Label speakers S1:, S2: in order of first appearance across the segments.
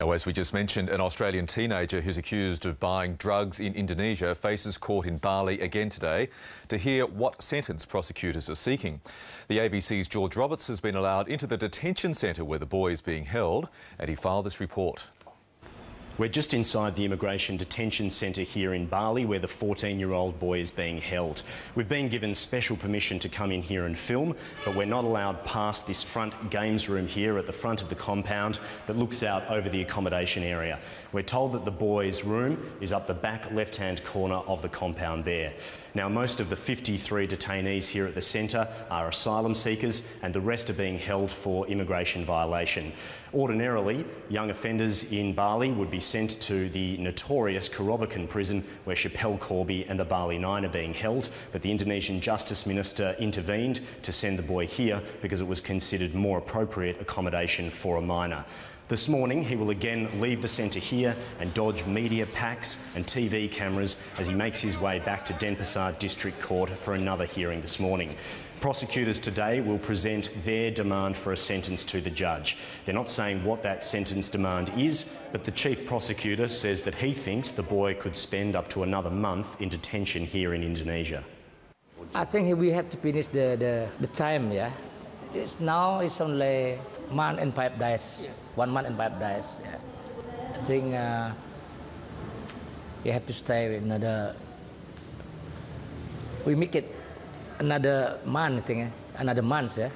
S1: Now, as we just mentioned, an Australian teenager who's accused of buying drugs in Indonesia faces court in Bali again today to hear what sentence prosecutors are seeking. The ABC's George Roberts has been allowed into the detention centre where the boy is being held, and he filed this report.
S2: We're just inside the immigration detention centre here in Bali where the 14-year-old boy is being held. We've been given special permission to come in here and film, but we're not allowed past this front games room here at the front of the compound that looks out over the accommodation area. We're told that the boy's room is up the back left-hand corner of the compound there. Now, most of the 53 detainees here at the centre are asylum seekers and the rest are being held for immigration violation. Ordinarily, young offenders in Bali would be sent to the notorious Kerobokan prison where Schapelle Corby and the Bali Nine are being held, but the Indonesian Justice Minister intervened to send the boy here because it was considered more appropriate accommodation for a minor. This morning, he will again leave the centre here and dodge media packs and TV cameras as he makes his way back to Denpasar District Court for another hearing this morning. Prosecutors today will present their demand for a sentence to the judge. They're not saying what that sentence demand is, but the chief prosecutor says that he thinks the boy could spend up to another month in detention here in Indonesia.
S3: I think we have to finish the time, yeah. Now it's only a month and 5 days. 1 month and 5 days. Yeah. I think we have to stay another. We make it another month. I think another month. Yeah,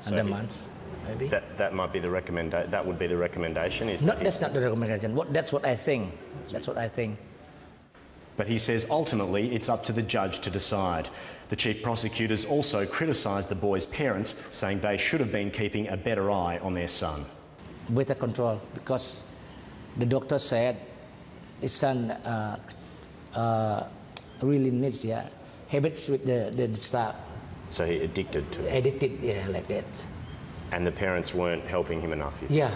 S3: another month maybe.
S2: That might be the recommendation. That would be the recommendation. Is
S3: not? That's not the recommendation. That's what I think. That's what I think.
S2: But he says ultimately it's up to the judge to decide. The chief prosecutors also criticised the boy's parents, saying they should have been keeping a better eye on their son.
S3: Better control, because the doctor said his son really needs habits with the stuff.
S2: So he addicted to it?
S3: Addicted, yeah, like that.
S2: And the parents weren't helping him enough?
S3: Yeah,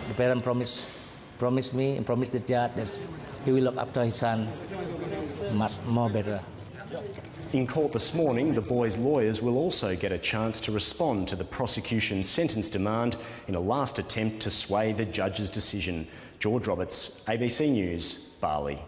S3: the parent promised me and promised the judge that he will look after his son much more better.
S2: In court this morning, the boy's lawyers will also get a chance to respond to the prosecution's sentence demand in a last attempt to sway the judge's decision. George Roberts, ABC News, Bali.